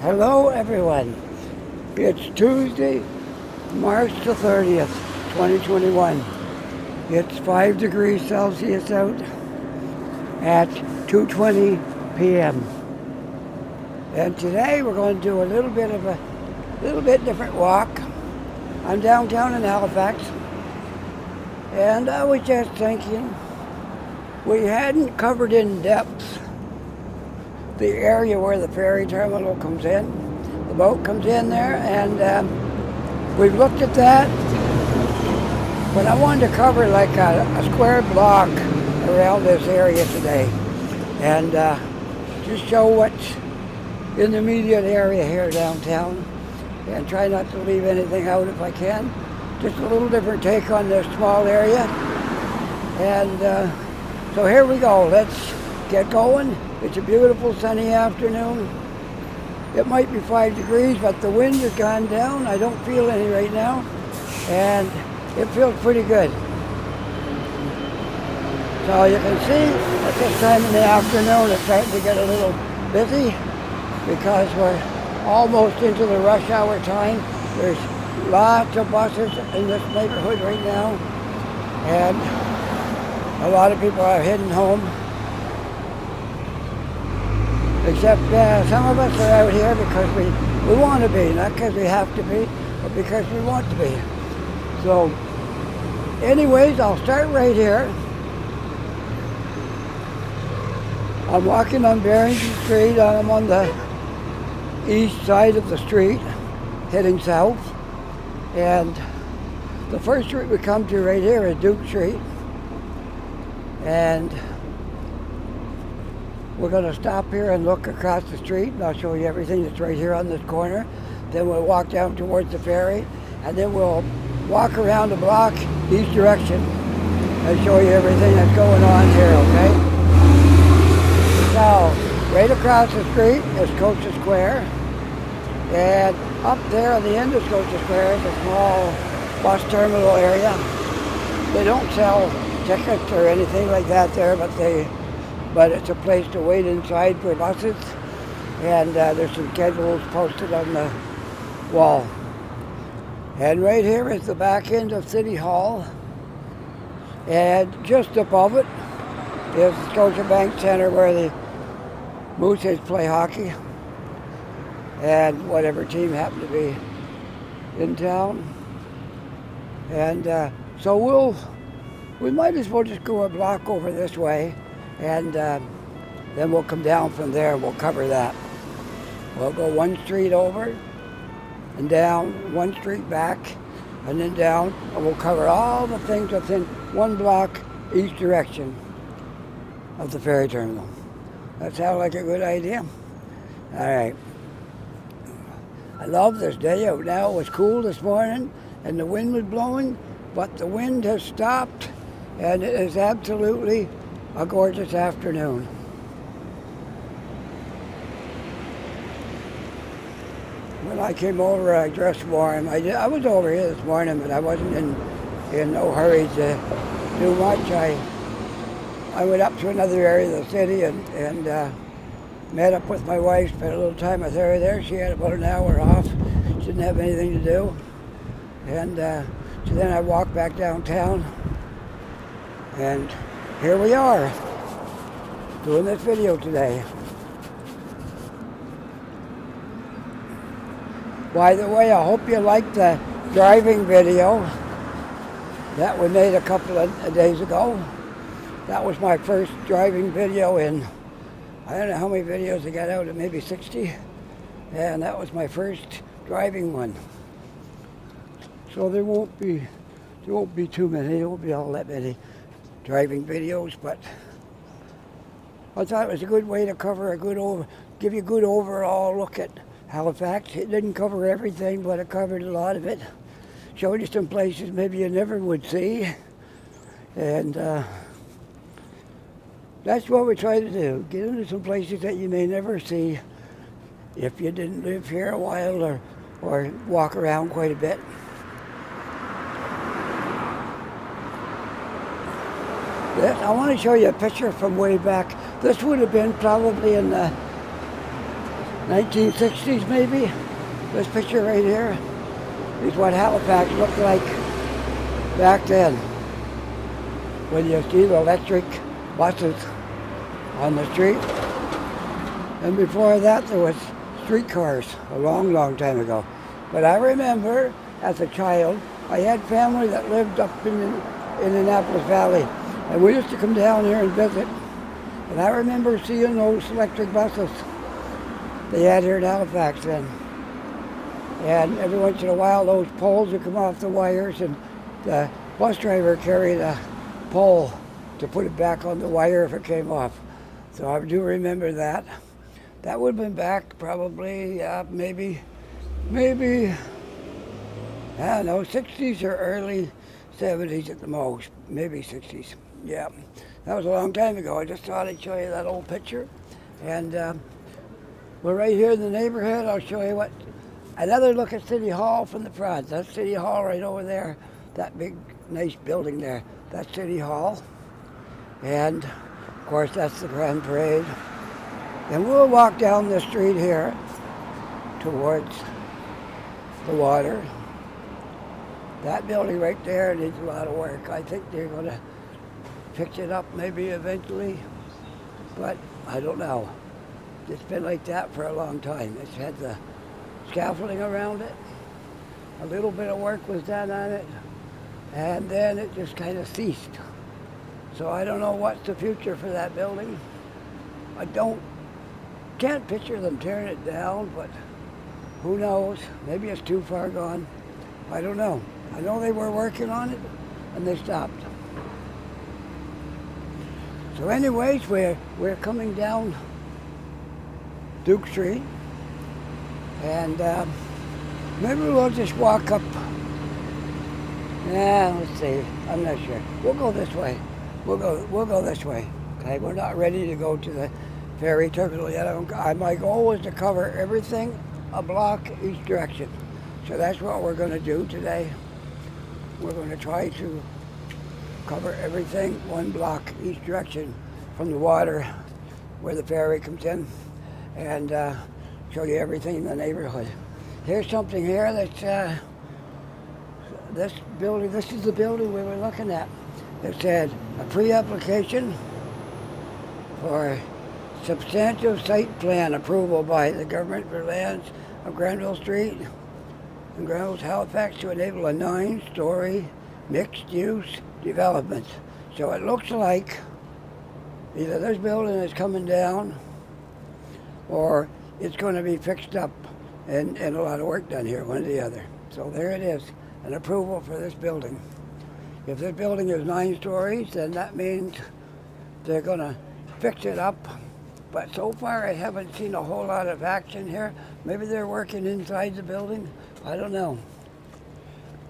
Hello everyone. It's Tuesday, March the 30th, 2021. It's 5 degrees Celsius out at 2:20 p.m. And today we're going to do a little bit different walk. I'm downtown in Halifax, and I was just thinking we hadn't covered in depth the area where the ferry terminal comes in. The boat comes in there, and we've looked at that, but I wanted to cover like a square block around this area today, and just show what's in the immediate area here downtown, and try not to leave anything out if I can. Just a little different take on this small area, and so here we go. Let's get going. It's a beautiful sunny afternoon. It might be 5 degrees, but the wind has gone down. I don't feel any right now, and it feels pretty good. So you can see at this time in the afternoon it's starting to get a little busy because we're almost into the rush hour time. There's lots of buses in this neighborhood right now, and a lot of people are heading home. Except some of us are out here because we want to be, not because we have to be, but because we want to be. So anyways, I'll start right here. I'm walking on Barrington Street. I'm on the east side of the street, heading south. And the first street we come to right here is Duke Street. And we're going to stop here and look across the street, and I'll show you everything that's right here on this corner. Then we'll walk down towards the ferry, and then we'll walk around the block each direction and show you everything that's going on here, okay? So, right across the street is Scotia Square, and up there on the end of Scotia Square is a small bus terminal area. They don't sell tickets or anything like that there, but it's a place to wait inside for buses, and there's some schedules posted on the wall. And right here is the back end of City Hall, and just above it is the Scotiabank Centre where the Mooses play hockey, and whatever team happened to be in town. And so we might as well just go a block over this way, and then we'll come down from there and we'll cover that. We'll go one street over and down, one street back, and then down, and we'll cover all the things within one block each direction of the ferry terminal. That sound like a good idea? All right. I love this day out now. It was cool this morning and the wind was blowing, but the wind has stopped, and it is absolutely a gorgeous afternoon. When I came over, I dressed warm. I was over here this morning, but I wasn't in no hurry to do much. I went up to another area of the city and met up with my wife, spent a little time with her there. She had about an hour off. She didn't have anything to do. And so then I walked back downtown, and here we are, doing this video today. By the way, I hope you liked the driving video that we made a couple of days ago. That was my first driving video in, I don't know how many videos I got out, maybe 60. And that was my first driving one. So there won't be too many, there won't be all that many driving videos, but I thought it was a good way to cover give you a good overall look at Halifax. It didn't cover everything, but it covered a lot of it. Showed you some places maybe you never would see, and that's what we try to do. Get into some places that you may never see if you didn't live here a while or walk around quite a bit. I want to show you a picture from way back. This would have been probably in the 1960s maybe. This picture right here is what Halifax looked like back then, when you see the electric buses on the street. And before that there was streetcars a long, long time ago. But I remember as a child, I had family that lived up in Annapolis Valley, and we used to come down here and visit. And I remember seeing those electric buses they had here in Halifax then. And every once in a while those poles would come off the wires, and the bus driver carried a pole to put it back on the wire if it came off. So I do remember that. That would have been back probably maybe, I don't know, 60s or early 70s at the most, maybe 60s. Yeah, that was a long time ago. I just thought I'd show you that old picture. And we're right here in the neighborhood. I'll show you another look at City Hall from the front. That's City Hall right over there, that big nice building there. That's City Hall. And of course that's the Grand Parade. And we'll walk down the street here towards the water. That building right there needs a lot of work. I think they're going to fix it up maybe eventually, but I don't know. It's been like that for a long time. It's had the scaffolding around it. A little bit of work was done on it, and then it just kind of ceased. So I don't know what's the future for that building. Can't picture them tearing it down, but who knows? Maybe it's too far gone. I don't know. I know they were working on it, and they stopped. So anyways, we're coming down Duke Street, and maybe we'll just walk up. Let's see. I'm not sure. We'll go this way. We'll go this way. Okay, we're not ready to go to the ferry terminal yet. My goal was to cover everything a block each direction. So that's what we're going to do today. We're going to try to cover everything one block each direction from the water where the ferry comes in, and show you everything in the neighborhood. Here's something here that's this building. This is the building we were looking at. It said a pre-application for substantive site plan approval by the government for lands of Granville Street in Granville, Halifax, to enable a 9-story mixed-use development. So it looks like either this building is coming down or it's going to be fixed up and a lot of work done here, one or the other. So there it is, an approval for this building. If this building is 9 stories, then that means they're going to fix it up. But so far I haven't seen a whole lot of action here. Maybe they're working inside the building. I don't know.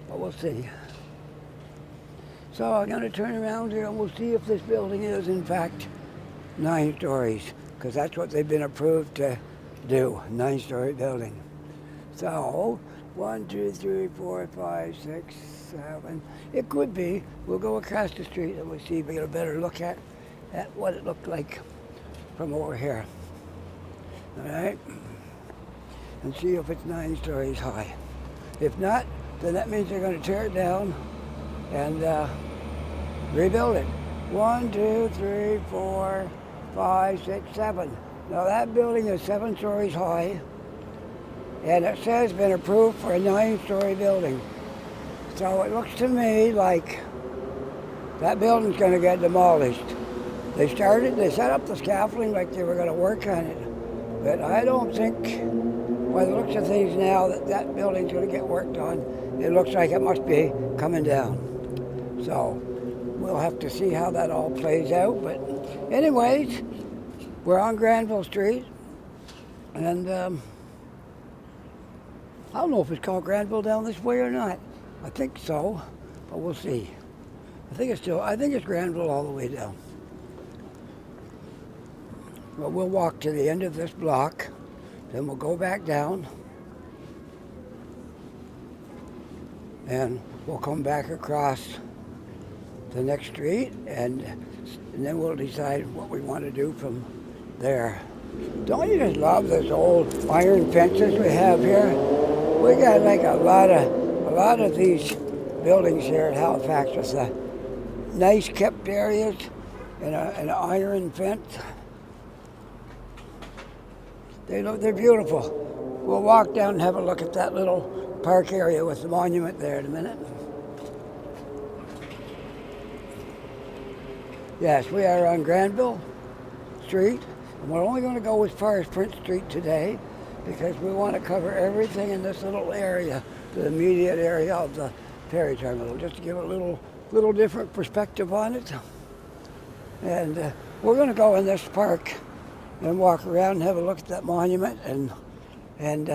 But we'll see. So I'm going to turn around here and we'll see if this building is in fact 9 stories, because that's what they've been approved to do, 9-story building. So 1, 2, 3, 4, 5, 6, 7. It could be. We'll go across the street and we'll see if we get a better look at what it looked like from over here. All right? And see if it's 9 stories high. If not, then that means they're going to tear it down and rebuild it. 1, 2, 3, 4, 5, 6, 7. Now that building is 7 stories high, and it says been approved for a 9-story building. So it looks to me like that building's going to get demolished. They set up the scaffolding like they were going to work on it, but I don't think, by the looks of things now, that building's going to get worked on. It looks like it must be coming down. So we'll have to see how that all plays out. But anyways, we're on Granville Street, and I don't know if it's called Granville down this way or not. I think so, but we'll see. I think it's Granville all the way down. But we'll walk to the end of this block, then we'll go back down, and we'll come back across the next street, and then we'll decide what we want to do from there. Don't you just love this old iron fences we have here? We got like a lot of these buildings here at Halifax with nice kept areas and an iron fence. They're beautiful. We'll walk down and have a look at that little park area with the monument there in a minute. Yes, we are on Granville Street, and we're only going to go as far as Prince Street today because we want to cover everything in this little area, the immediate area of the ferry terminal, just to give a little different perspective on it. And we're going to go in this park and walk around and have a look at that monument and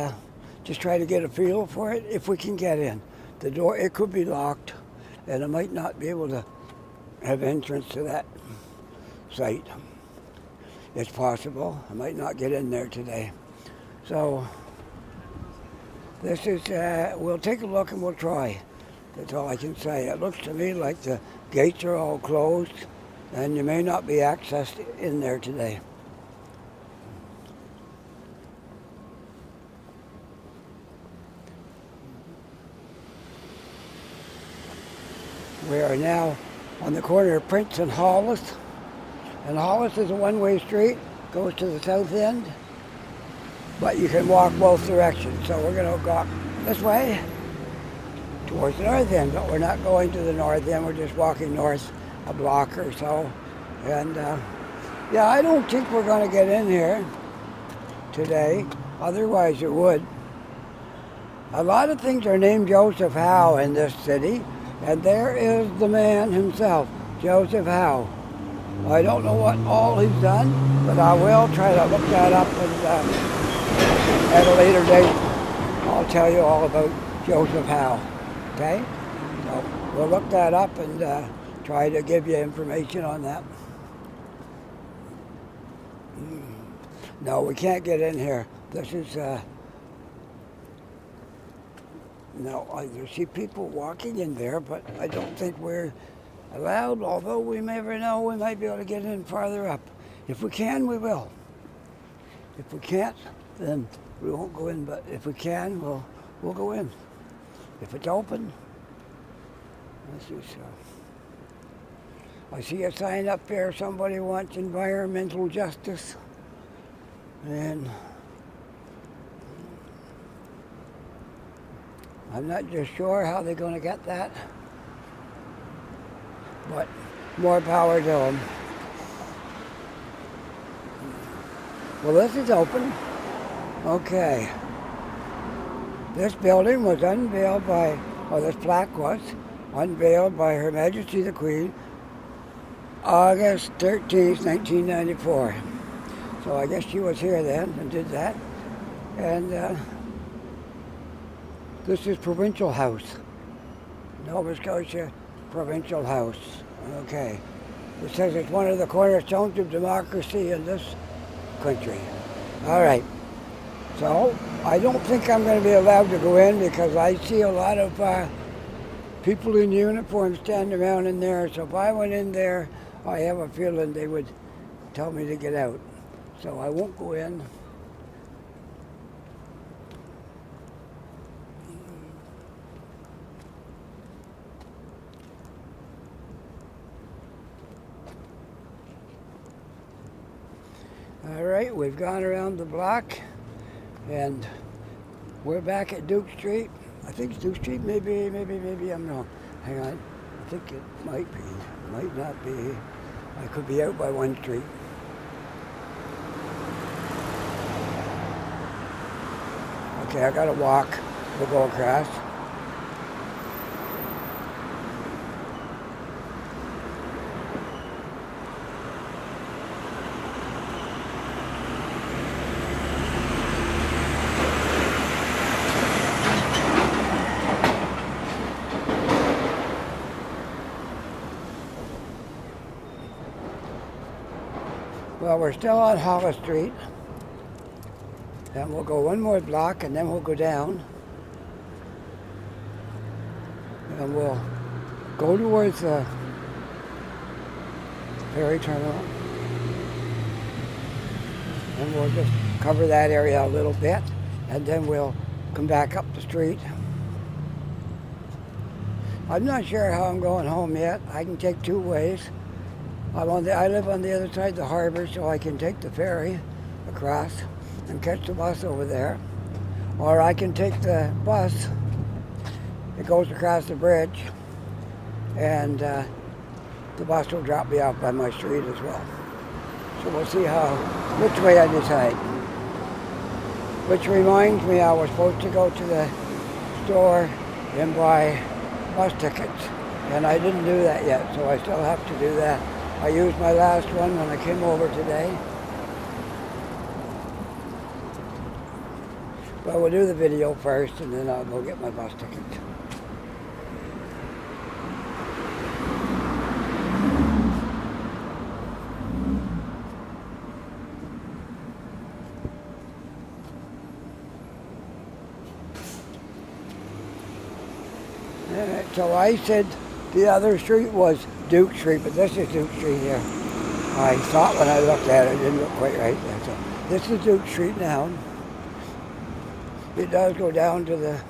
just try to get a feel for it if we can get in. The door, it could be locked, and I might not be able to have entrance to that site. It's possible. I might not get in there today. So this is, we'll take a look and we'll try. That's all I can say. It looks to me like the gates are all closed and you may not be accessed in there today. We are now on the corner of Prince and Hollis. And Hollis is a one-way street, goes to the south end, but you can walk both directions. So we're going to go this way towards the north end, but we're not going to the north end. We're just walking north a block or so. And yeah, I don't think we're going to get in here today. Otherwise it would. A lot of things are named Joseph Howe in this city, and there is the man himself, Joseph Howe. I don't know what all he's done, but I will try to look that up and at a later date. I'll tell you all about Joseph Howe, okay? So we'll look that up and try to give you information on that. No, we can't get in here. This is, no, I see people walking in there, but I don't think we're allowed, although we never know, we might be able to get in farther up. If we can, we will. If we can't, then we won't go in, but if we can, we'll go in. If it's open, this is, I see a sign up there, somebody wants environmental justice, and I'm not just sure how they're going to get that, but more power to them. Well, this is open. Okay. This building was unveiled by, or this plaque was unveiled by Her Majesty the Queen, August 13th, 1994. So I guess she was here then and did that. And this is Provincial House, Nova Scotia Provincial House. Okay. It says it's one of the cornerstones of democracy in this country. All right. So I don't think I'm going to be allowed to go in because I see a lot of people in uniform standing around in there. So if I went in there, I have a feeling they would tell me to get out. So I won't go in. All right, we've gone around the block and we're back at Duke Street. I think it's Duke Street, maybe I'm wrong. Hang on, I think it might be, might not be. I could be out by one street. Okay, I gotta walk, we'll go across. Well, we're still on Hollis Street, and we'll go one more block and then we'll go down, and we'll go towards the ferry terminal, and we'll just cover that area a little bit, and then we'll come back up the street. I'm not sure how I'm going home yet. I can take two ways. I live on the other side of the harbor, so I can take the ferry across and catch the bus over there. Or I can take the bus that goes across the bridge, and the bus will drop me off by my street as well. So we'll see which way I decide. Which reminds me, I was supposed to go to the store and buy bus tickets, and I didn't do that yet, so I still have to do that. I used my last one when I came over today. But we'll do the video first, and then I'll go get my bus ticket. So I said the other street was Duke Street, but this is Duke Street here. I thought when I looked at it, it didn't look quite right there. So this is Duke Street now. It does go down to the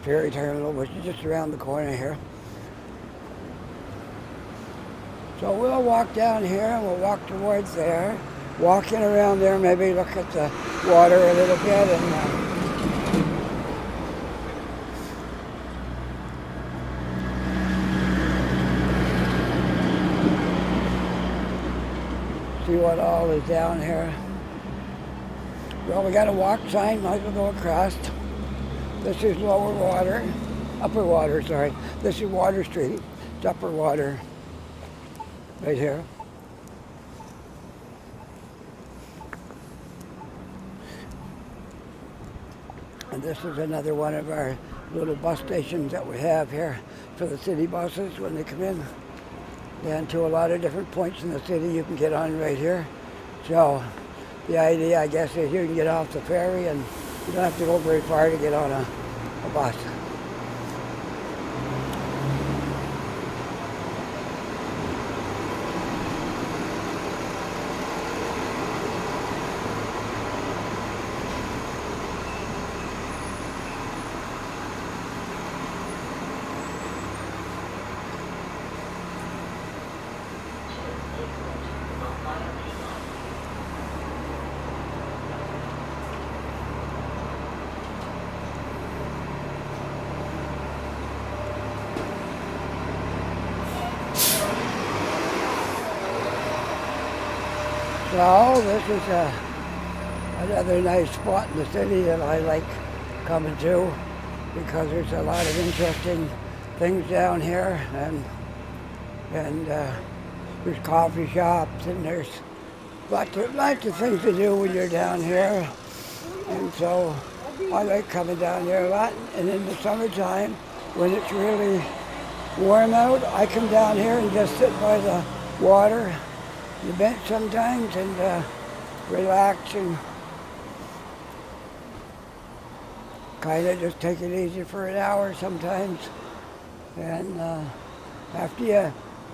ferry terminal, which is just around the corner here. So we'll walk down here and we'll walk towards there. Walking around there, maybe look at the water a little bit and see what all is down here. Well, we got a walk sign, might as well go across. This is upper water, sorry. This is Water Street. It's upper water right here. And this is another one of our little bus stations that we have here for the city buses when they come in. And to a lot of different points in the city you can get on right here. So the idea, I guess, is you can get off the ferry and you don't have to go very far to get on a bus. So this is another nice spot in the city that I like coming to because there's a lot of interesting things down here, and there's coffee shops and there's lots of things to do when you're down here, and so I like coming down here a lot. And in the summertime, when it's really warm out, I come down here and just sit by the water, the bench sometimes, and relax and kind of just take it easy for an hour sometimes. And after you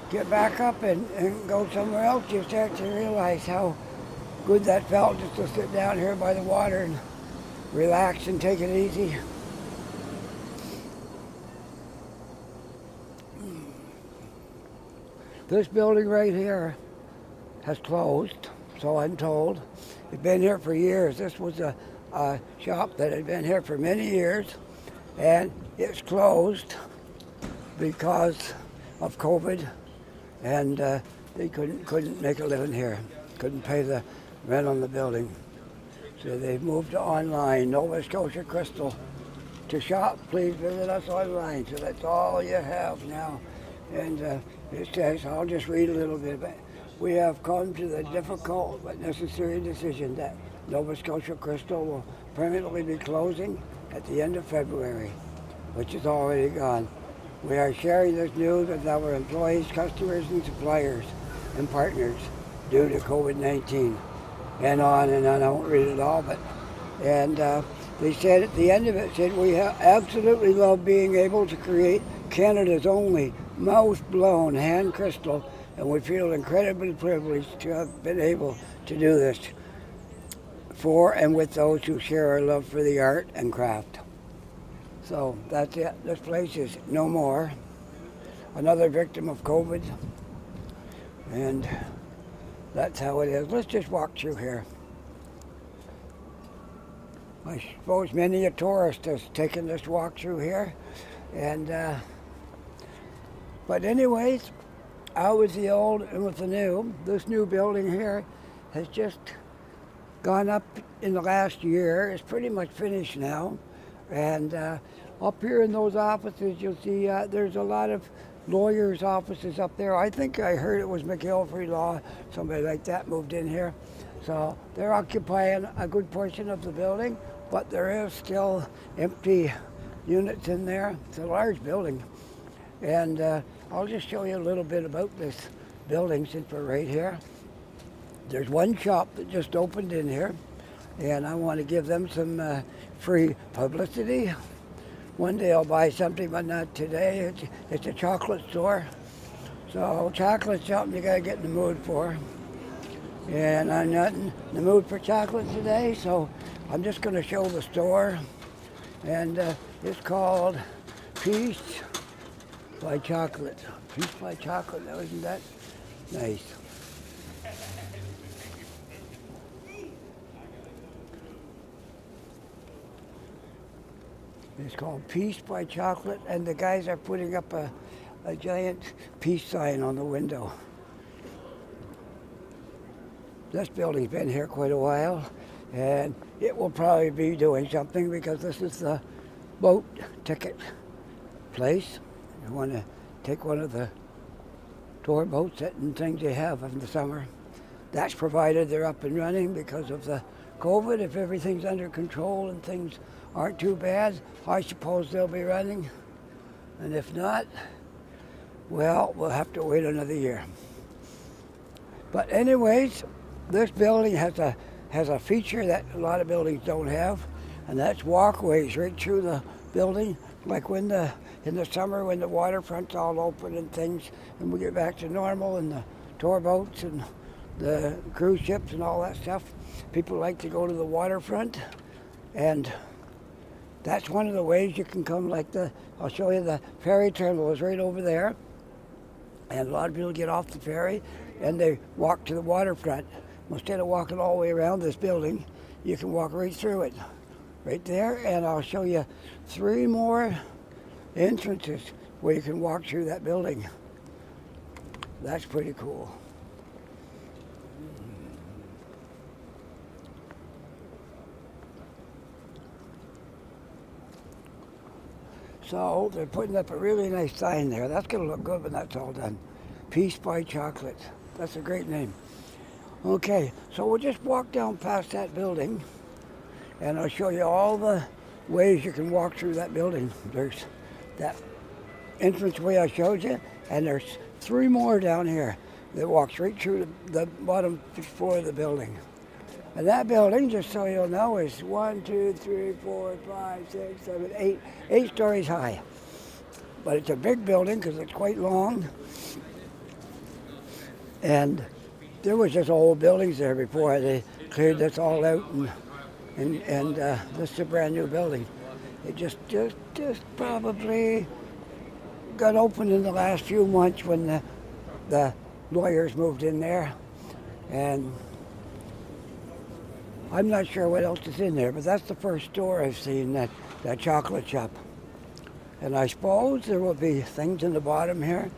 get back up and go somewhere else, you start to realize how good that felt just to sit down here by the water and relax and take it easy. This building right here has closed, so I'm told. It's been here for years. This was a shop that had been here for many years, and it's closed because of COVID, and they couldn't make a living here, couldn't pay the rent on the building. So they've moved to online, Nova Scotia Crystal. To shop, please visit us online. So that's all you have now. And it says, I'll just read a little bit about it. We have come to the difficult but necessary decision that Nova Scotia Crystal will permanently be closing at the end of February, which is already gone. We are sharing this news with our employees, customers, and suppliers and partners due to COVID-19. And on, I won't read it all, but, and they said at the end of it, said, we absolutely love being able to create Canada's only mouth-blown hand crystal, and we feel incredibly privileged to have been able to do this. for and with those who share our love for the art and craft. So that's it. This place is no more. Another victim of COVID. And that's how it is. Let's just walk through here. I suppose many a tourist has taken this walk through here. And but anyways, out with the old and with the new. This new building here has just gone up in the last year. It's pretty much finished now. And up here in those offices, you'll see there's a lot of lawyers' offices up there. I think I heard it was McGilvery Law, somebody like that moved in here. So they're occupying a good portion of the building, but there is still empty units in there. It's a large building. And I'll just show you a little bit about this building since we're right here. There's one shop that just opened in here, and I want to give them some free publicity. One day I'll buy something, but not today. It's a chocolate store. So chocolate's something you gotta get in the mood for. And I'm not in the mood for chocolate today, so I'm just gonna show the store. And it's called Peace by Chocolate. Peace by Chocolate, now isn't that nice? It's called Peace by Chocolate, and the guys are putting up a giant peace sign on the window. This building's been here quite a while, and it will probably be doing something because this is the boat ticket place. You want to take one of the tour boats and things they have in the summer. That's provided they're up and running because of the COVID. If everything's under control and things aren't too bad, I suppose they'll be running. And if not, well, we'll have to wait another year. But anyways, this building has a feature that a lot of buildings don't have, and that's walkways right through the building. Like in the summer when the waterfront's all open and things, and we get back to normal and the tour boats and the cruise ships and all that stuff, people like to go to the waterfront, and that's one of the ways you can come. I'll show you the ferry terminal is right over there, and a lot of people get off the ferry and they walk to the waterfront. Instead of walking all the way around this building, you can walk right through it, right there, and I'll show you 3 more entrances where you can walk through that building. That's pretty cool. So they're putting up a really nice sign there. That's going to look good when that's all done. Peace by Chocolate. That's a great name. Okay, so we'll just walk down past that building, and I'll show you all the ways you can walk through that building. There's that entranceway I showed you, and there's 3 more down here that walks right through the bottom floor of the building. And that building, just so you'll know, is 1, 2, 3, 4, 5, 6, 7, 8 stories high. But it's a big building because it's quite long. And there was just old buildings there before they cleared this all out, and this is a brand new building. It just probably got opened in the last few months when the lawyers moved in there, and I'm not sure what else is in there, but that's the first store I've seen, that chocolate shop. And I suppose there will be things in the bottom here,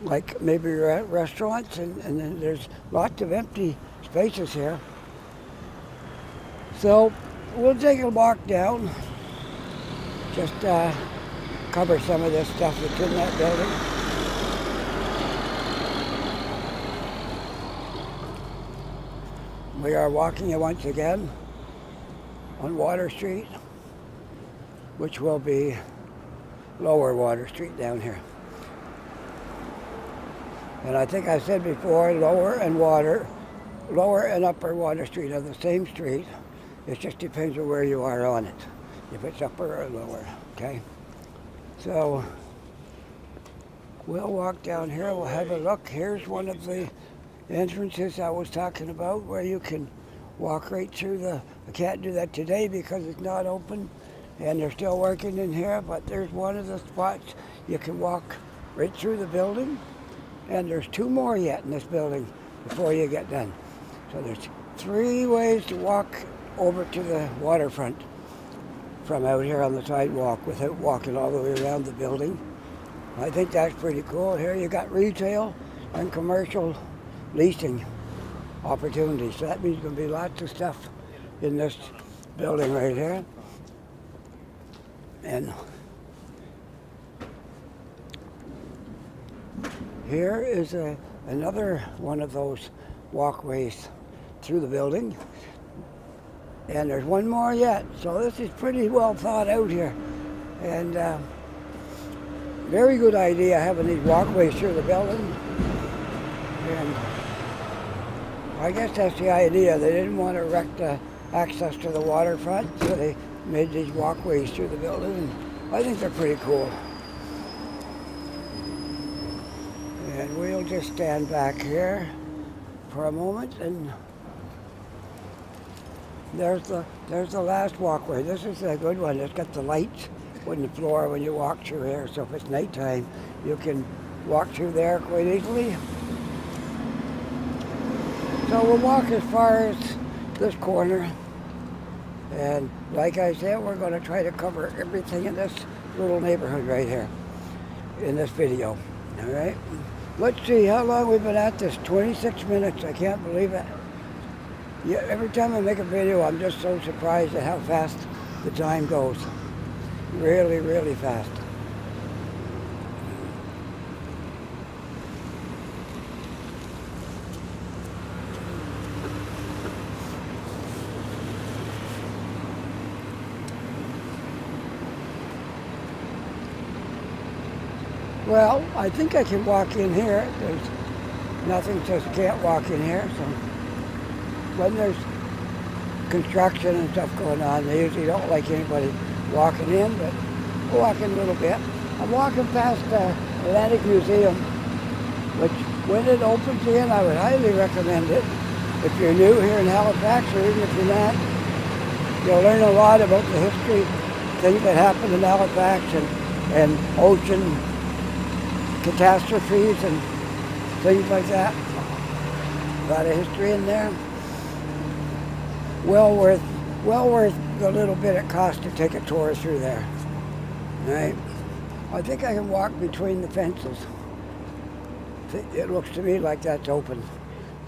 like maybe restaurants, and then there's lots of empty spaces here. So we'll take a walk down, just cover some of this stuff that's in that building. We are walking once again on Water Street, which will be Lower Water Street down here. And I think I said before, Lower and Upper Water Street are the same street. It just depends on where you are on it, if it's upper or lower, okay? So we'll walk down here, we'll have a look. Here's one of the entrances I was talking about, where you can walk right through I can't do that today because it's not open and they're still working in here, but there's one of the spots you can walk right through the building, and there's 2 more yet in this building before you get done. So there's 3 ways to walk over to the waterfront from out here on the sidewalk without walking all the way around the building. I think that's pretty cool. Here you got retail and commercial leasing opportunities. So that means there's going to be lots of stuff in this building right here. And here is another one of those walkways through the building. And there's 1 more yet. So this is pretty well thought out here. And very good idea having these walkways through the building. And I guess that's the idea. They didn't want to wreck the access to the waterfront, so they made these walkways through the building. And I think they're pretty cool. And we'll just stand back here for a moment, and there's the last walkway. This is a good one. It's got the lights on the floor when you walk through here, so if it's nighttime, you can walk through there quite easily. So we'll walk as far as this corner, and like I said, we're going to try to cover everything in this little neighborhood right here in this video. All right, let's see how long we've been at this. 26 minutes. I can't believe it. Yeah, every time I make a video, I'm just so surprised at how fast the time goes. Really, really fast. Well, I think I can walk in here. There's nothing says can't walk in here. So when there's construction and stuff going on, they usually don't like anybody walking in, but we'll walk in a little bit. I'm walking past the Atlantic Museum, which when it opens again, I would highly recommend it. If you're new here in Halifax, or even if you're not, you'll learn a lot about the history, things that happened in Halifax, and ocean catastrophes and things like that. A lot of history in there. Well worth the little bit it costs to take a tour through there. All right. I think I can walk between the fences. It looks to me like that's open.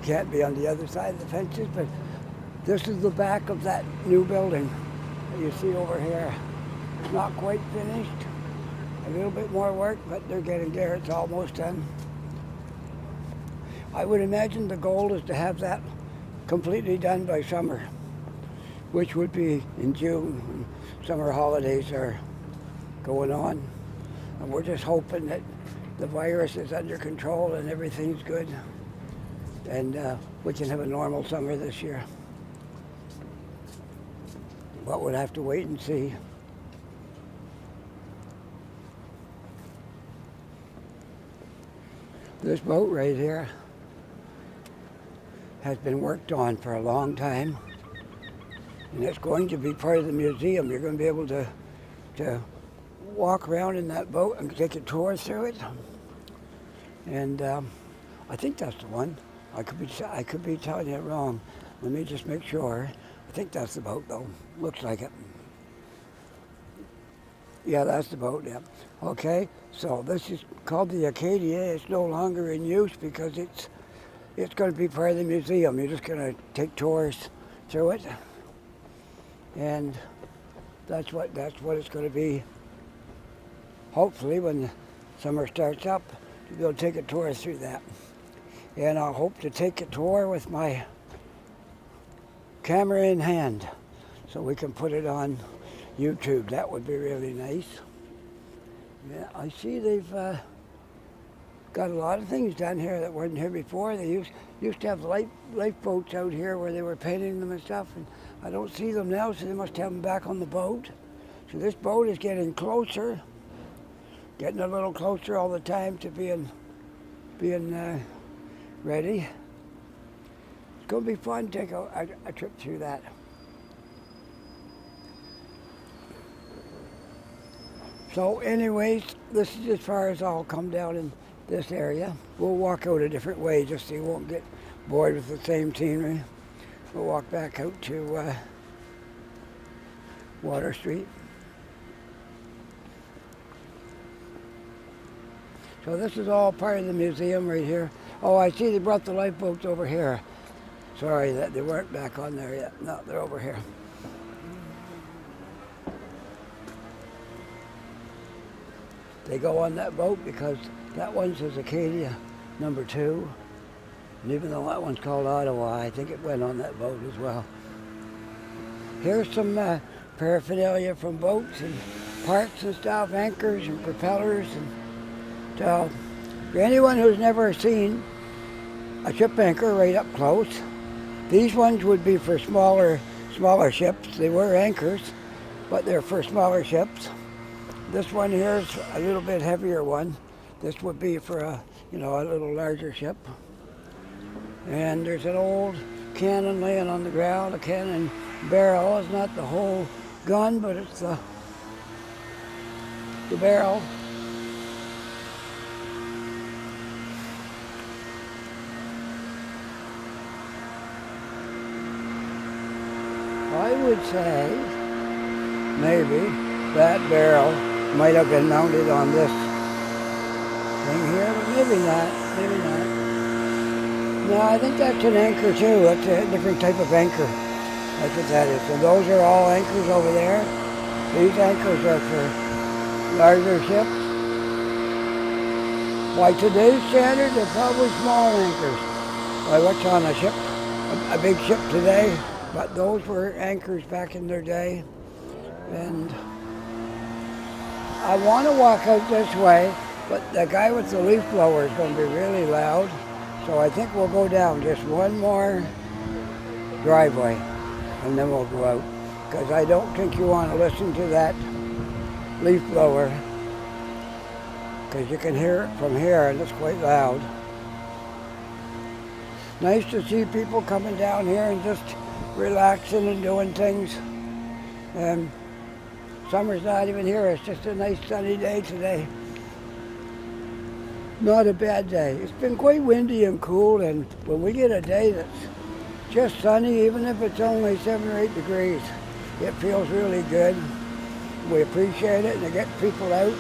Can't be on the other side of the fences, but this is the back of that new building that you see over here. It's not quite finished. A little bit more work, but they're getting there. It's almost done. I would imagine the goal is to have that completely done by summer, which would be in June when summer holidays are going on. And we're just hoping that the virus is under control and everything's good, and we can have a normal summer this year. But we'll have to wait and see. This boat right here has been worked on for a long time, and it's going to be part of the museum. You're going to be able to walk around in that boat and take a tour through it. And I think that's the one. I could be telling you wrong. Let me just make sure. I think that's the boat, though. Looks like it. Yeah, that's the boat, yeah. Okay, so this is called the Acadia. It's no longer in use because it's going to be part of the museum. You're just going to take tours through it, and that's what it's going to be. Hopefully, when the summer starts up, you'll be able to take a tour through that. And I'll hope to take a tour with my camera in hand, so we can put it on YouTube. That would be really nice. Yeah, I see they've got a lot of things down here that weren't here before. They used to have lifeboats out here where they were painting them and stuff, and I don't see them now, so they must have them back on the boat. So this boat is getting closer, getting a little closer all the time to being ready. It's going to be fun to take a trip through that. So anyways, this is as far as I'll come down in this area. We'll walk out a different way just so you won't get bored with the same scenery. We'll walk back out to Water Street. So this is all part of the museum right here. Oh, I see they brought the lifeboats over here. Sorry that they weren't back on there yet. No, they're over here. They go on that boat because that one says Acadia #2. And even though that one's called Ottawa, I think it went on that boat as well. Here's some paraphernalia from boats and parts and stuff, anchors and propellers. And so for anyone who's never seen a ship anchor right up close, these ones would be for smaller ships. They were anchors, but they're for smaller ships. This one here is a little bit heavier one. This would be for a little larger ship. And there's an old cannon laying on the ground, a cannon barrel. It's not the whole gun, but it's the barrel. I would say maybe that barrel might have been mounted on this thing here, but maybe not. No, I think that's an anchor too. That's a different type of anchor. That's what that is. So those are all anchors over there. These anchors are for larger ships. By today's standard, they're probably small anchors. By what's on a ship, a big ship today, but those were anchors back in their day. And I want to walk out this way, but the guy with the leaf blower is going to be really loud. So I think we'll go down just one more driveway and then we'll go out. Because I don't think you want to listen to that leaf blower, because you can hear it from here and it's quite loud. Nice to see people coming down here and just relaxing and doing things. And summer's not even here. It's just a nice sunny day today. Not a bad day. It's been quite windy and cool, and when we get a day that's just sunny, even if it's only 7 or 8 degrees, it feels really good. We appreciate it, and it gets people out.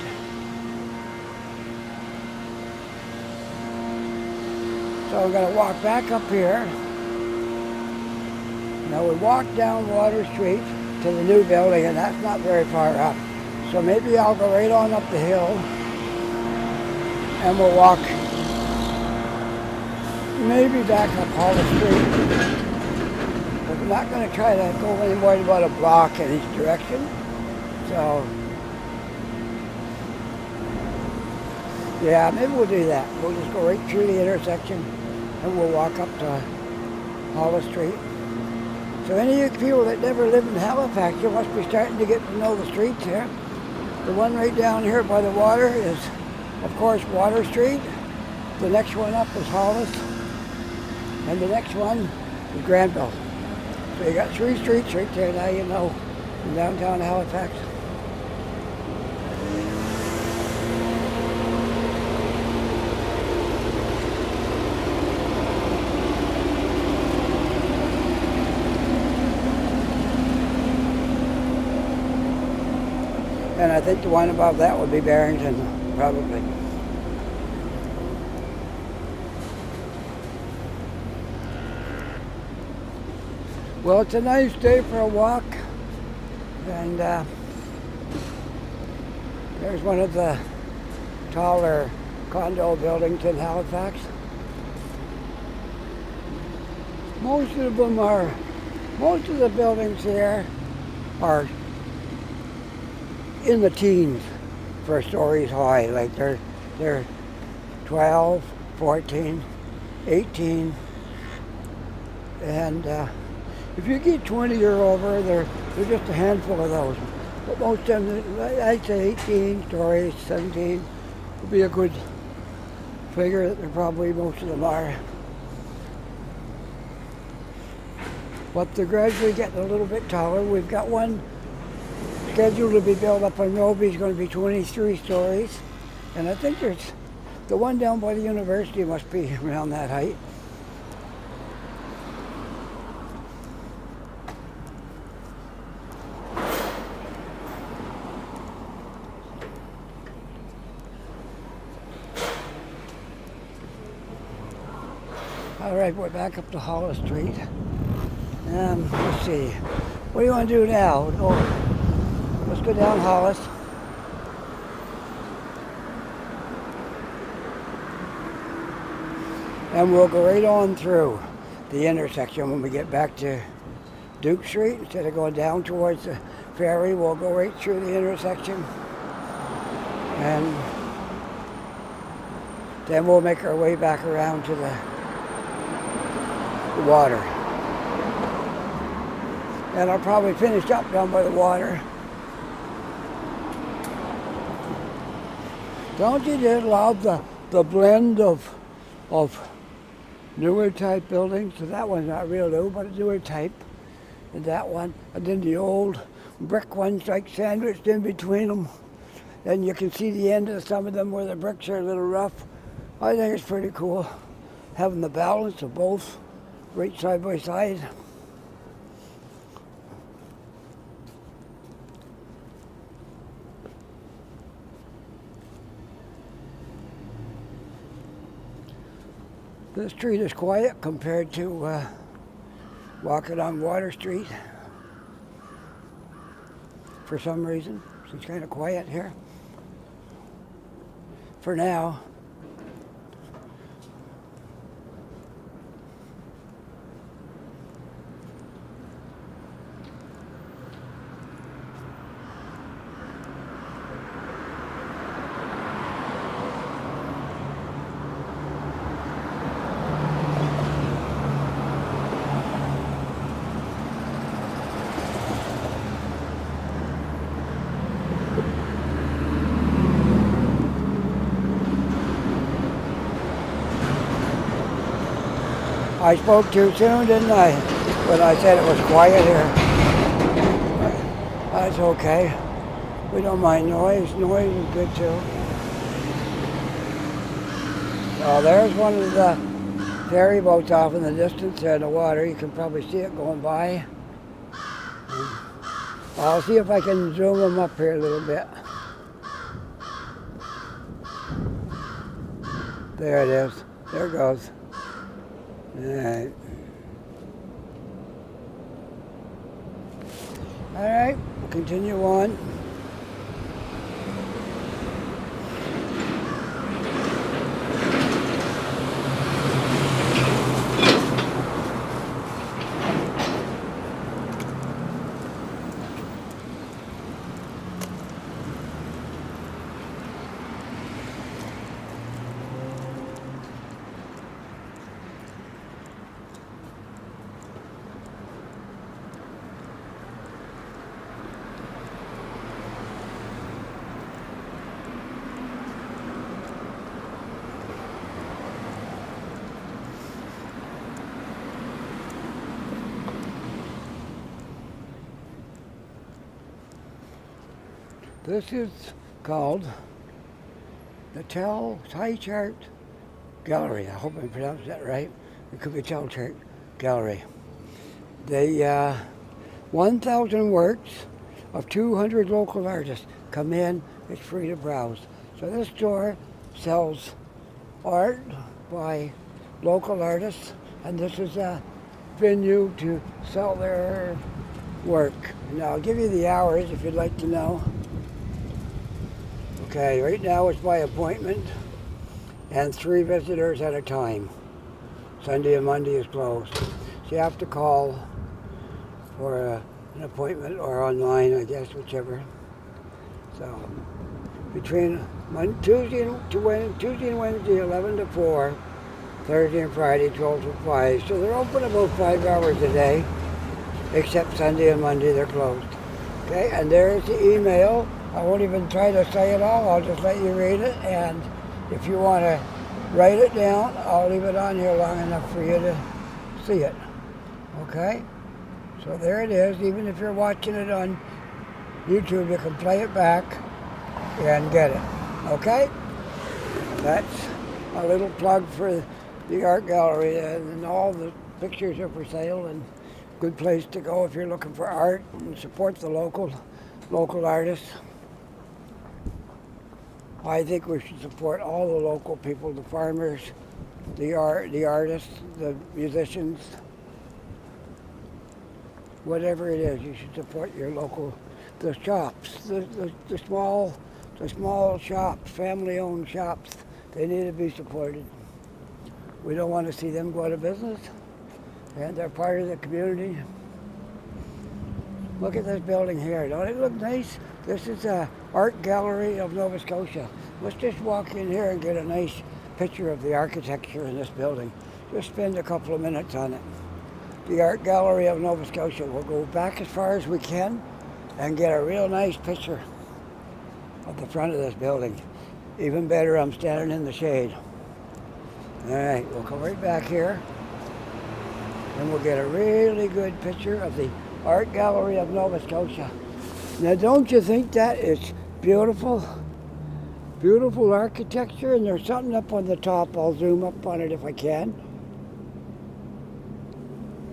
So I'm going to walk back up here. Now we walked down Water Street to the new building, and that's not very far up. So maybe I'll go right on up the hill and we'll walk maybe back up Hollis Street. But I'm not going to try to go any more than about a block in each direction. So yeah, maybe we'll do that. We'll just go right through the intersection and we'll walk up to Hollis Street. So any of you people that never lived in Halifax, you must be starting to get to know the streets here. The one right down here by the water is, of course, Water Street. The next one up is Hollis. And the next one is Granville. So you got 3 streets right there, now you know, in downtown Halifax. And I think the one above that would be Barrington, probably. Well, it's a nice day for a walk. And there's one of the taller condo buildings in Halifax. Most of the buildings here are in the teens for stories high, like they're 12, 14, 18, and if you get 20 or over, there's just a handful of those. But most of them, I'd say 18 stories, 17 would be a good figure that they're probably most of them are. but they're gradually getting a little bit taller. We've got one scheduled to be built up on Roby. Is going to be 23 stories, and I think there's the one down by the university must be around that height. All right, we're back up to Hollis Street. Let's see. What do you want to do now? Oh, let's go down Hollis. And we'll go right on through the intersection when we get back to Duke Street. Instead of going down towards the ferry, we'll go right through the intersection. And then we'll make our way back around to the water. And I'll probably finish up down by the water. Don't you just love the blend of newer type buildings? So that one's not real new, but a newer type. And that one. And then the old brick ones like sandwiched in between them. And you can see the end of some of them where the bricks are a little rough. I think it's pretty cool having the balance of both right side by side. This street is quiet compared to walking on Water Street. For some reason, it's kind of quiet here. For now. I spoke too soon, didn't I? When I said it was quiet here. That's okay. We don't mind noise. Noise is good too. Well, there's one of the ferry boats off in the distance there in the water. You can probably see it going by. I'll see if I can zoom them up here a little bit. There it is. There it goes. Alright. Alright, we'll continue on. This is called the Thai Chart Gallery. I hope I pronounced that right. It could be Thai Chart Gallery. They 1,000 works of 200 local artists come in. It's free to browse. So this store sells art by local artists, and this is a venue to sell their work. Now I'll give you the hours if you'd like to know. Okay, right now it's by appointment and 3 visitors at a time. Sunday and Monday is closed. So you have to call for an appointment or online, I guess, whichever. So between Tuesday and Wednesday, 11 to 4, Thursday and Friday, 12 to 5. So they're open about 5 hours a day, except Sunday and Monday they're closed. Okay, and there's the email. I won't even try to say it all, I'll just let you read it, and if you want to write it down, I'll leave it on here long enough for you to see it. Okay? So there it is. Even if you're watching it on YouTube, you can play it back and get it. Okay? That's a little plug for the art gallery, and all the pictures are for sale, and good place to go if you're looking for art and support the local artists. I think we should support all the local people, the farmers, the artists, the musicians. Whatever it is, you should support your local, the shops, the small shops, family-owned shops. They need to be supported. We don't want to see them go out of business, and they're part of the community. Look at this building here. Don't it look nice? This is the Art Gallery of Nova Scotia. Let's just walk in here and get a nice picture of the architecture in this building. Just spend a couple of minutes on it. The Art Gallery of Nova Scotia. We'll go back as far as we can and get a real nice picture of the front of this building. Even better, I'm standing in the shade. All right, we'll come right back here and we'll get a really good picture of the Art Gallery of Nova Scotia. Now, don't you think that is beautiful? Beautiful architecture, and there's something up on the top. I'll zoom up on it if I can.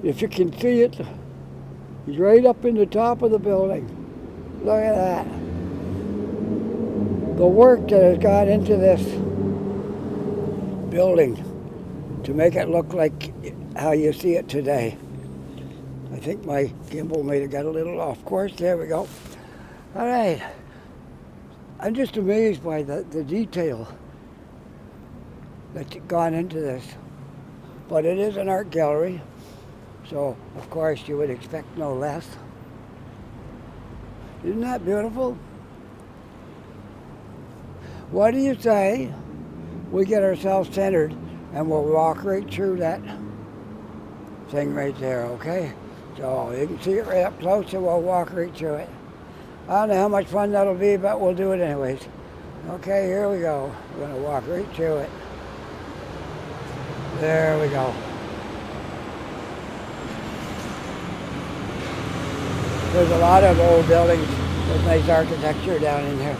If you can see it, it's right up in the top of the building. Look at that. The work that has gone into this building to make it look like how you see it today. I think my gimbal may have got a little off course. There we go. All right. I'm just amazed by the detail that's gone into this. But it is an art gallery, so of course you would expect no less. Isn't that beautiful? What do you say we get ourselves centered and we'll walk right through that thing right there, okay? So you can see it right up close and we'll walk right through it. I don't know how much fun that'll be, but we'll do it anyways. Okay, here we go. We're gonna walk right through it. There we go. There's a lot of old buildings with nice architecture down in here.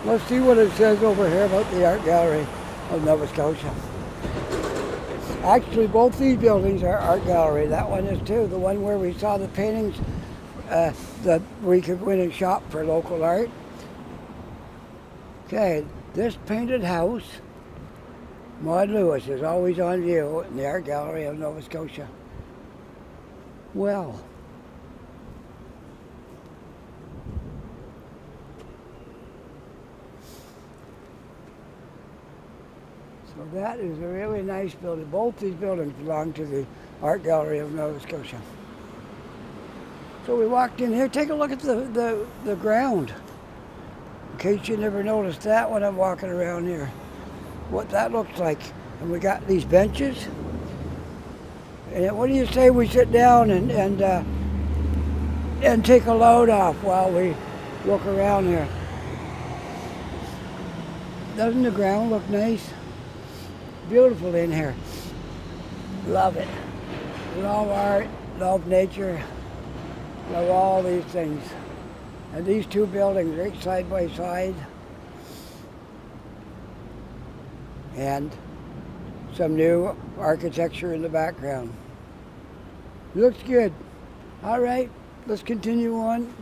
Let's see what it says over here about the Art Gallery of Nova Scotia. Actually, both these buildings are art gallery. That one is too. The one where we saw the paintings that we could go in and shop for local art. Okay, this painted house, Maud Lewis, is always on view in the Art Gallery of Nova Scotia. Well, so that is a really nice building. Both these buildings belong to the Art Gallery of Nova Scotia. So we walked in here. Take a look at the ground. In case you never noticed that when I'm walking around here. What that looks like. And we got these benches. And what do you say we sit down and take a load off while we look around here? Doesn't the ground look nice? Beautiful in here. Love it. Love art, love nature, love all these things. And these two buildings right side by side. And some new architecture in the background. Looks good. All right, let's continue on.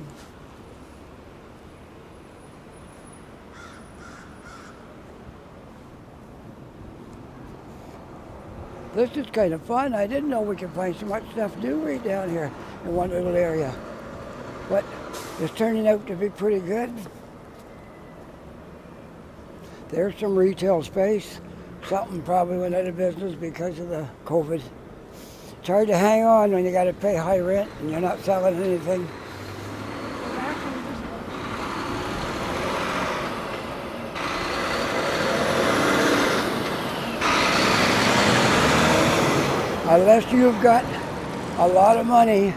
This is kind of fun. I didn't know we could find so much stuff new right down here in one little area. But it's turning out to be pretty good. There's some retail space. Something probably went out of business because of the COVID. It's hard to hang on when you got to pay high rent and you're not selling anything. Unless you've got a lot of money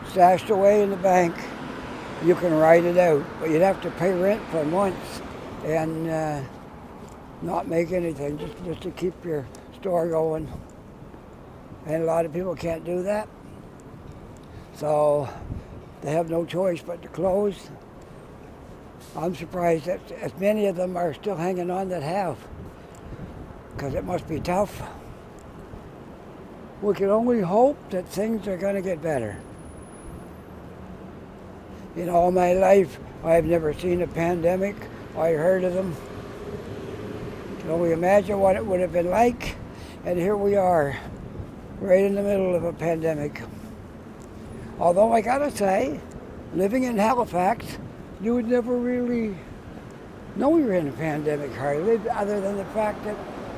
stashed away in the bank, you can ride it out. But you'd have to pay rent for months. And not make anything, just to keep your store going. And a lot of people can't do that. So they have no choice but to close. I'm surprised that as many of them are still hanging on that have, because it must be tough. We can only hope that things are going to get better. In all my life, I've never seen a pandemic. I heard of them. Can only imagine what it would have been like, and here we are, right in the middle of a pandemic. Although I gotta say, living in Halifax, you would never really know you're in a pandemic hardly, other than the fact that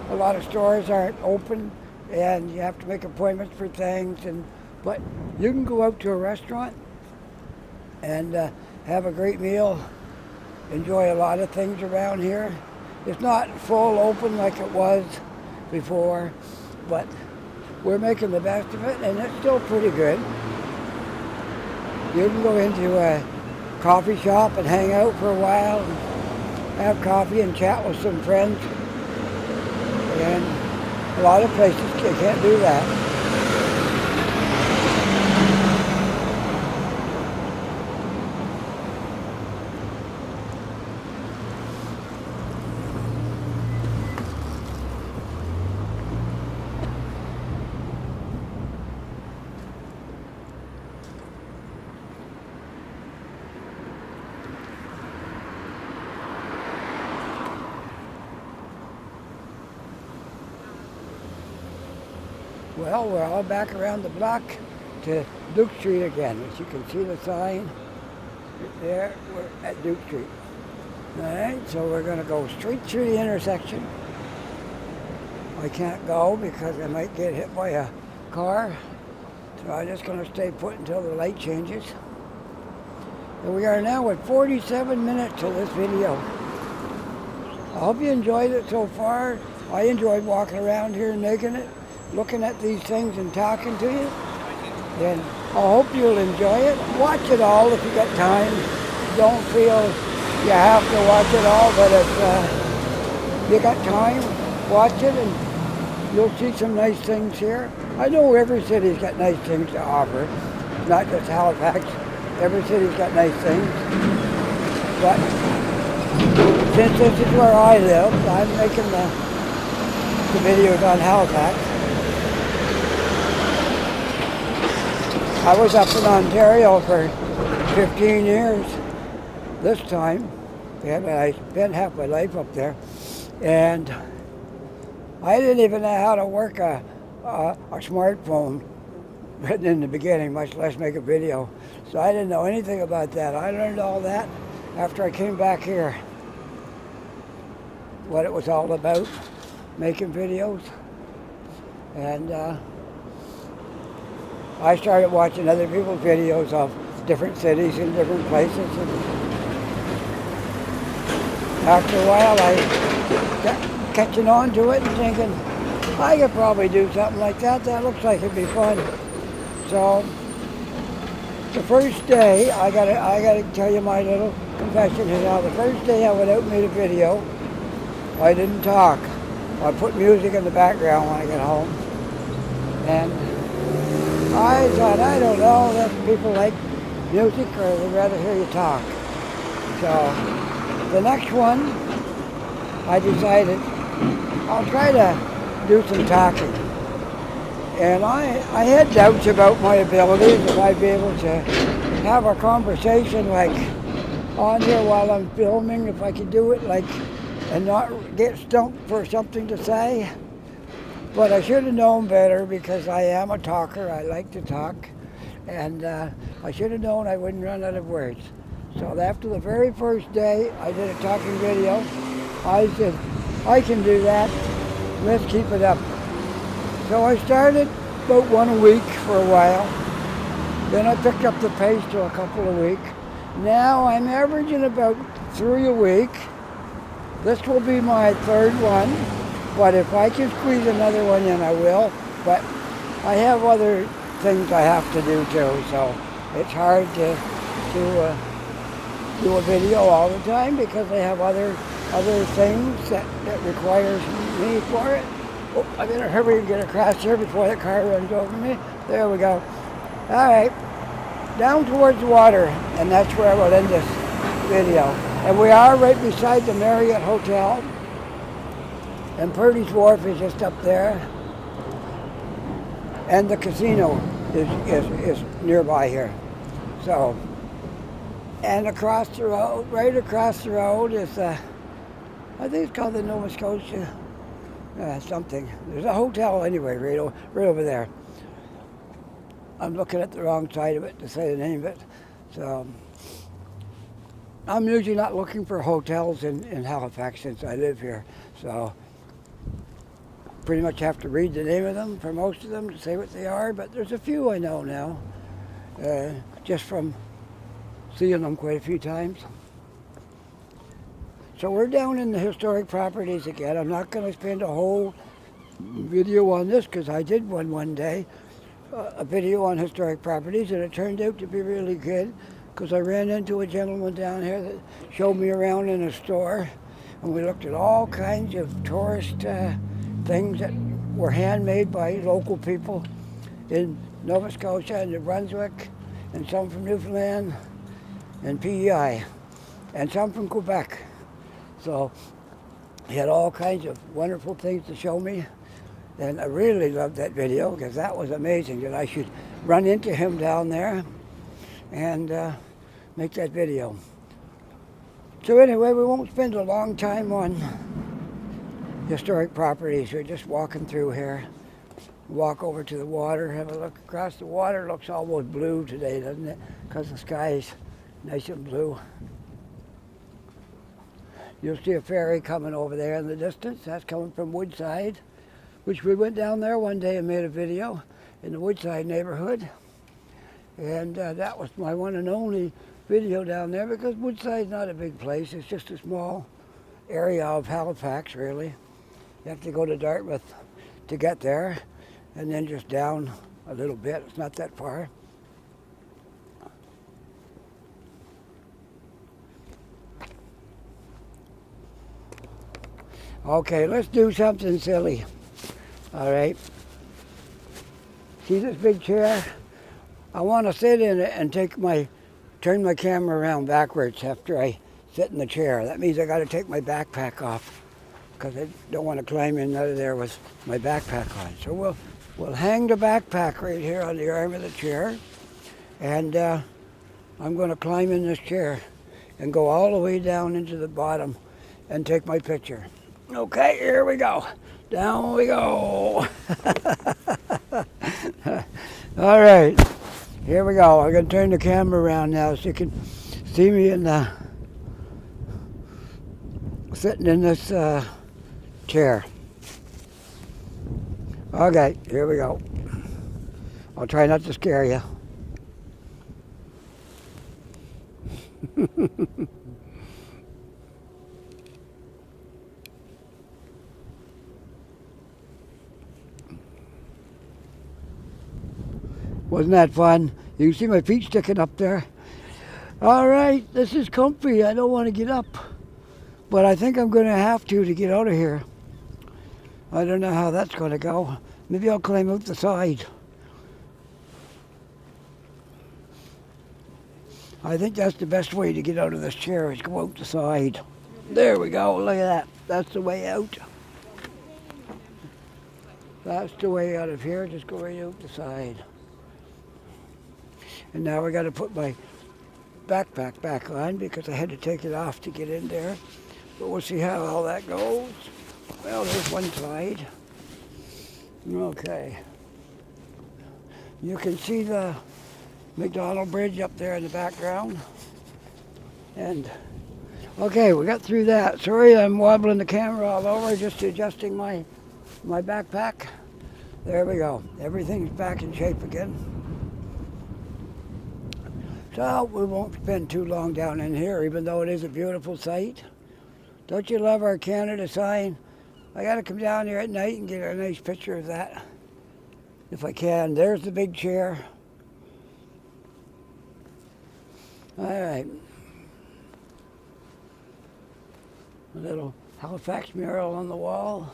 a lot of stores aren't open and you have to make appointments for things. But you can go out to a restaurant and have a great meal, enjoy a lot of things around here. It's not full open like it was before, but we're making the best of it, and it's still pretty good. You can go into a coffee shop and hang out for a while and have coffee and chat with some friends. And a lot of places you can't do that. Well, we're all back around the block to Duke Street again. As you can see the sign there, we're at Duke Street. All right, so we're going to go straight through the intersection. I can't go because I might get hit by a car, so I'm just going to stay put until the light changes. And we are now at 47 minutes of this video. I hope you enjoyed it so far. I enjoyed walking around here and making it, looking at these things and talking to you. And I hope you'll enjoy it. Watch it all if you got time. Don't feel you have to watch it all, but if you got time, watch it and you'll see some nice things here. I know every city's got nice things to offer. It's not just Halifax. Every city's got nice things. But since this is where I live, I'm making the videos on Halifax. I was up in Ontario for 15 years this time, and I spent half my life up there, and I didn't even know how to work a smartphone in the beginning, much less make a video. So I didn't know anything about that. I learned all that after I came back here, what it was all about, making videos. And I started watching other people's videos of different cities and different places. And after a while, I got catching on to it and thinking, I could probably do something like that. That looks like it'd be fun. So the first day, I gotta tell you my little confession here now. The first day I went out and made a video, I didn't talk. I put music in the background when I get home. And I thought, I don't know, that people like music or they'd rather hear you talk. So the next one, I decided I'll try to do some talking. And I had doubts about my abilities, if I'd be able to have a conversation like on here while I'm filming, if I could do it like and not get stumped for something to say. But I should have known better because I am a talker. I like to talk. And I should have known I wouldn't run out of words. So after the very first day I did a talking video, I said, I can do that. Let's keep it up. So I started about one a week for a while. Then I picked up the pace to a couple a week. Now I'm averaging about 3 a week. This will be my third one. But if I can squeeze another one in, I will. But I have other things I have to do too, so it's hard to do a video all the time because I have other other things that requires me for it. Oh, I better hurry and get across here before the car runs over me. There we go. All right, down towards the water, and that's where I will end this video. And we are right beside the Marriott Hotel, and Purdy's Wharf is just up there, and the casino is nearby here. So, and across the road, right across the road is I think it's called the Nova Scotia something. There's a hotel anyway, right over there. I'm looking at the wrong side of it to say the name of it. So I'm usually not looking for hotels in Halifax since I live here. So pretty much have to read the name of them for most of them to say what they are. But there's a few I know now, just from seeing them quite a few times. So we're down in the historic properties again. I'm not going to spend a whole video on this because I did one day, a video on historic properties, and it turned out to be really good because I ran into a gentleman down here that showed me around in a store, and we looked at all kinds of tourist things that were handmade by local people in Nova Scotia and New Brunswick, and some from Newfoundland and PEI, and some from Quebec. So he had all kinds of wonderful things to show me, and I really loved that video because that was amazing that I should run into him down there and make that video. So anyway, we won't spend a long time on historic properties. We're just walking through here. Walk over to the water, have a look across the water. It looks almost blue today, doesn't it? Because the sky's nice and blue. You'll see a ferry coming over there in the distance. That's coming from Woodside, which we went down there one day and made a video in the Woodside neighborhood. And that was my one and only video down there because Woodside's not a big place. It's just a small area of Halifax, really. You have to go to Dartmouth to get there, and then just down a little bit. It's not that far. Okay, let's do something silly. All right. See this big chair? I want to sit in it and turn my camera around backwards after I sit in the chair. That means I got to take my backpack off because I don't want to climb in out of there with my backpack on. So we'll hang the backpack right here on the arm of the chair, and I'm going to climb in this chair and go all the way down into the bottom and take my picture. Okay, here we go. Down we go. All right, here we go. I'm going to turn the camera around now so you can see me sitting in this chair. Okay, here we go. I'll try not to scare you. Wasn't that fun? You can see my feet sticking up there. All right, this is comfy. I don't want to get up, but I think I'm going to have to get out of here. I don't know how that's going to go. Maybe I'll climb out the side. I think that's the best way to get out of this chair is go out the side. There we go. Look at that. That's the way out. That's the way out of here. Just go right out the side. And now I got to put my backpack back on because I had to take it off to get in there. But we'll see how all that goes. Well, there's one side. Okay. You can see the McDonald Bridge up there in the background. And, okay, we got through that. Sorry, I'm wobbling the camera all over, just adjusting my backpack. There we go. Everything's back in shape again. So we won't spend too long down in here, even though it is a beautiful sight. Don't you love our Canada sign? I got to come down here at night and get a nice picture of that, if I can. There's the big chair. All right. A little Halifax mural on the wall.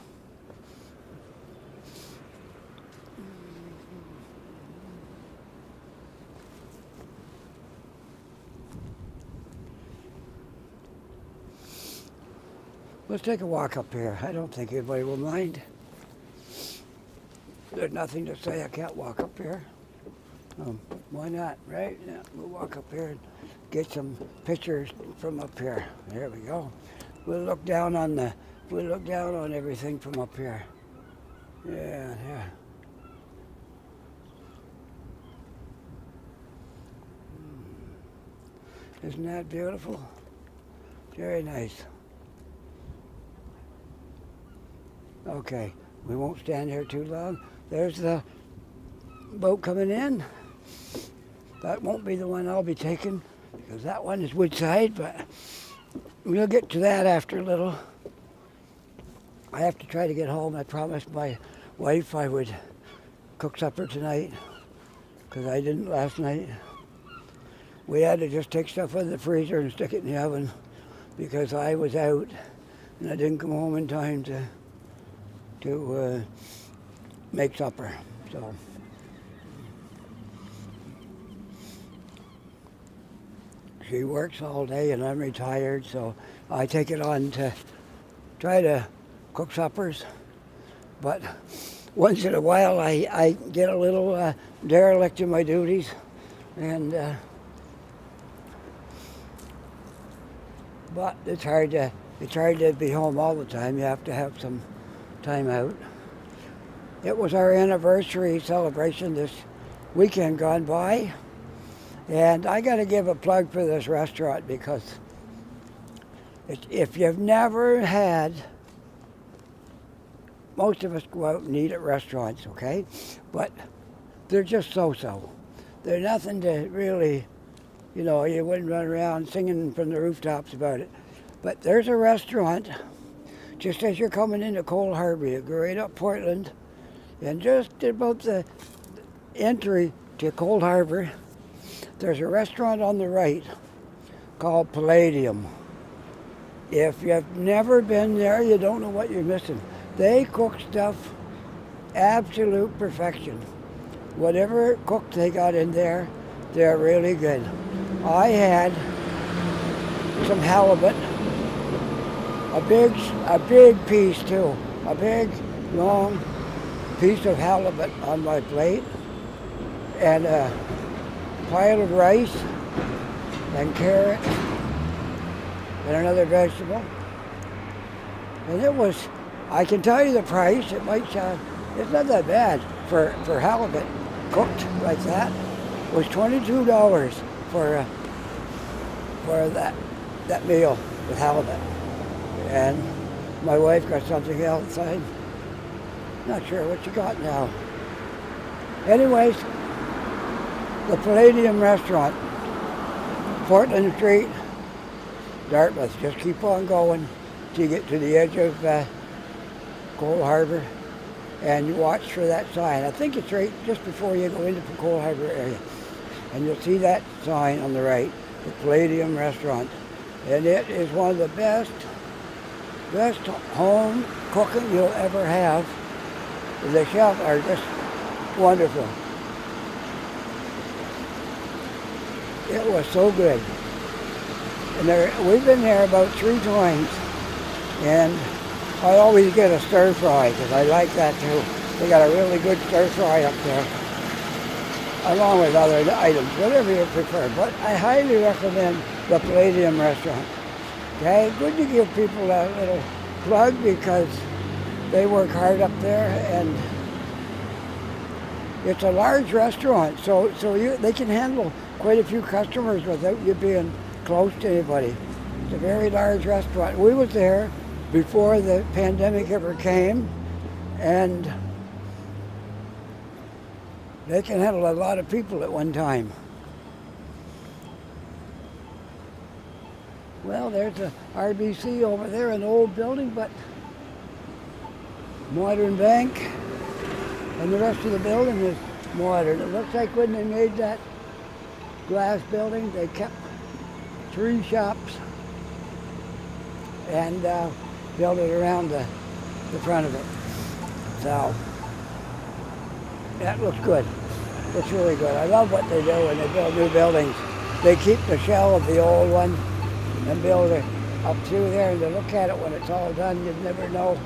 Let's take a walk up here. I don't think anybody will mind. There's nothing to say I can't walk up here. Why not, right? Yeah, we'll walk up here and get some pictures from up here. There we go. We'll look down on everything from up here. Yeah, yeah. Isn't that beautiful? Very nice. Okay, we won't stand here too long. There's the boat coming in. That won't be the one I'll be taking because that one is woodside, but we'll get to that after a little. I have to try to get home. I promised my wife I would cook supper tonight because I didn't last night. We had to just take stuff out of the freezer and stick it in the oven because I was out and I didn't come home in time to make supper. So she works all day and I'm retired, so I take it on to try to cook suppers. But once in a while I get a little derelict in my duties, and but it's hard to be home all the time. You have to have some time out. It was our anniversary celebration this weekend gone by, and I got to give a plug for this restaurant because if you've never had, most of us go out and eat at restaurants, okay? But they're just so-so. They're nothing to really, you wouldn't run around singing from the rooftops about it. But there's a restaurant just as you're coming into Cold Harbor. You go right up Portland, and just about the entry to Cold Harbor, there's a restaurant on the right called Palladium. If you've never been there, you don't know what you're missing. They cook stuff absolute perfection. Whatever cook they got in there, they're really good. I had some halibut, a big piece too, a big long piece of halibut on my plate, and a pile of rice and carrots and another vegetable. And it was, I can tell you the price, it might sound, it's not that bad for halibut cooked like that. It was $22 for that meal with halibut. And my wife got something else. I'm not sure what she got now. Anyways, the Palladium restaurant, Portland Street, Dartmouth. Just keep on going till you get to the edge of Cold Harbor, and you watch for that sign. I think it's right just before you go into the Cold Harbor area. And you'll see that sign on the right, the Palladium restaurant. And it is one of the best home cooking you'll ever have. The chefs are just wonderful. It was so good. And we've been there about 3 times, and I always get a stir fry because I like that too. They got a really good stir fry up there, along with other items, whatever you prefer. But I highly recommend the Palladium restaurant. Okay, good to give people a little plug because they work hard up there, and it's a large restaurant, so they can handle quite a few customers without you being close to anybody. It's a very large restaurant. We was there before the pandemic ever came, and they can handle a lot of people at one time. Well, there's a RBC over there, an old building, but modern bank, and the rest of the building is modern. It looks like when they made that glass building, they kept 3 shops and build it around the front of it. So that looks good. Looks really good. I love what they do when they build new buildings. They keep the shell of the old one and build it up through there, and to look at it when it's all done, you'd never know.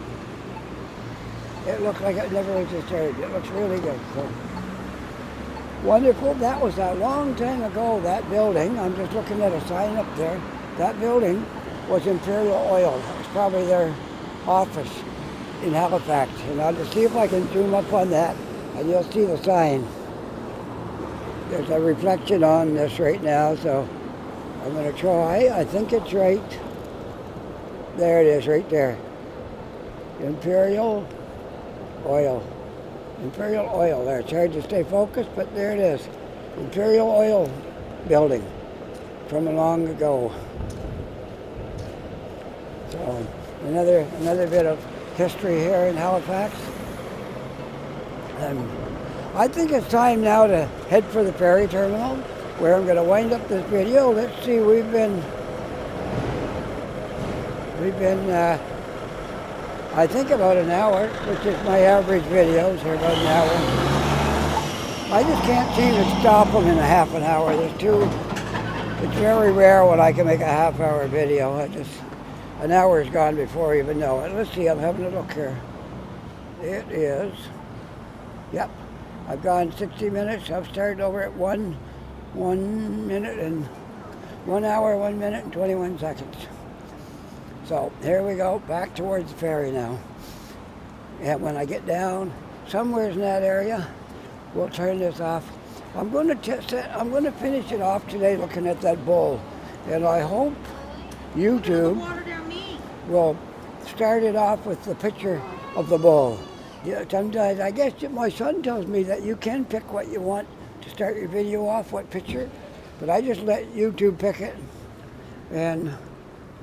It looks like it never was disturbed. It looks really good. So wonderful. That was a long time ago, that building. I'm just looking at a sign up there. That building was Imperial Oil. It was probably their office in Halifax. And I'll just see if I can zoom up on that, and you'll see the sign. There's a reflection on this right now, so I'm going to try. I think it's right. There it is, right there. Imperial Oil. Imperial Oil there. It's hard to stay focused, but there it is. Imperial Oil building from long ago. So another bit of history here in Halifax. I think it's time now to head for the ferry terminal, where I'm going to wind up this video. Let's see, we've been I think about an hour, which is my average videos, are about an hour. I just can't seem to stop them in a half an hour. It's very rare when I can make a half-hour video. An hour is gone before I even know it. Let's see, I'm having a look here. It is, yep, I've gone 60 minutes. I've started over at 1 minute and 1 hour, 1 minute and 21 seconds. So here we go, back towards the ferry now. And when I get down somewhere in that area, we'll turn this off. I'm going to finish it off today looking at that bowl. And I hope YouTube will start it off with the picture of the bowl. Yeah, sometimes, I guess my son tells me that you can pick what you want to start your video off, what picture, but I just let YouTube pick it. And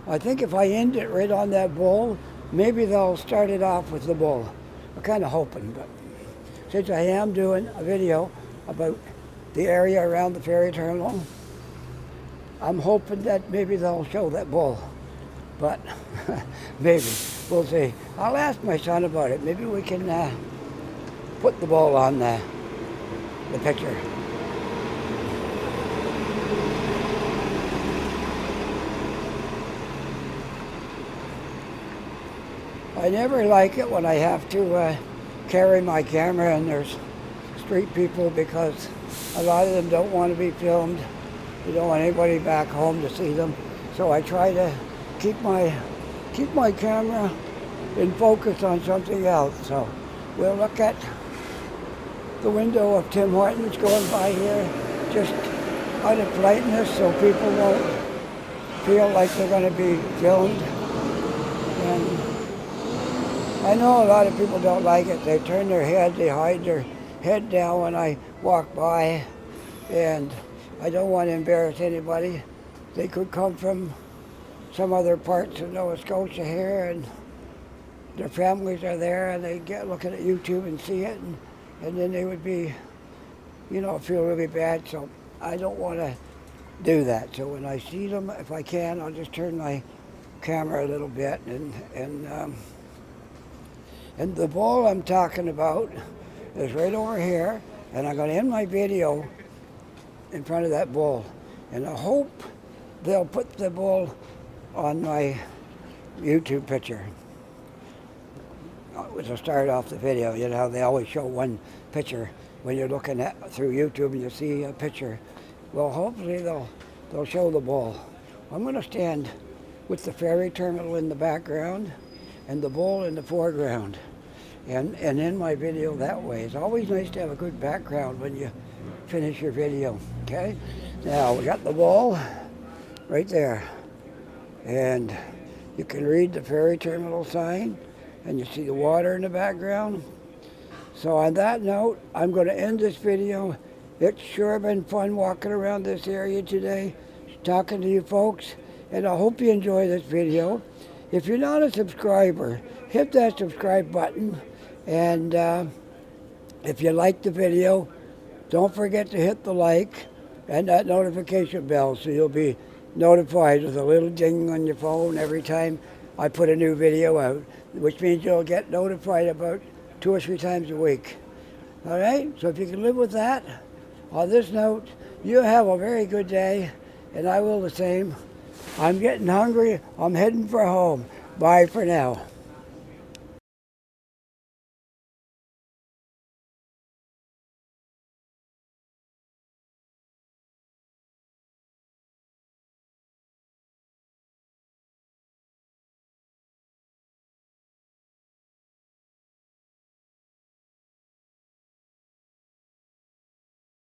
I think if I end it right on that bowl, maybe they'll start it off with the bowl. I'm kind of hoping, but since I am doing a video about the area around the ferry terminal, I'm hoping that maybe they'll show that bowl. But maybe, we'll see. I'll ask my son about it. Maybe we can put the bowl on the picture. I never like it when I have to carry my camera and there's street people, because a lot of them don't want to be filmed. They don't want anybody back home to see them. So I try to keep my camera in focus on something else. So we'll look at the window of Tim Hortons going by here, just out of politeness, so people won't feel like they're going to be filmed. And I know a lot of people don't like it. They turn their head, they hide their head down when I walk by, and I don't want to embarrass anybody. They could come from some other parts of Nova Scotia here, and their families are there, and they get looking at YouTube and see it, and then they would be, feel really bad. So I don't want to do that. So when I see them, if I can, I'll just turn my camera a little bit, and the bowl I'm talking about is right over here, and I'm going to end my video in front of that bowl. And I hope they'll put the bowl on my YouTube picture. To start off the video, they always show one picture when you're looking at through YouTube and you see a picture. Well, hopefully they'll show the bowl. I'm going to stand with the ferry terminal in the background and the bowl in the foreground, and end my video that way. It's always nice to have a good background when you finish your video. Okay, now we got the bowl right there, and you can read the ferry terminal sign, and you see the water in the background. So on that note, I'm going to end this video. It's sure been fun walking around this area today, talking to you folks, and I hope you enjoy this video. If you're not a subscriber, hit that subscribe button, and if you like the video, don't forget to hit the like and that notification bell so you'll be notified with a little ding on your phone every time I put a new video out, which means you'll get notified about 2 or 3 times a week. All right? So if you can live with that, on this note, you have a very good day, and I will the same. I'm getting hungry. I'm heading for home. Bye for now.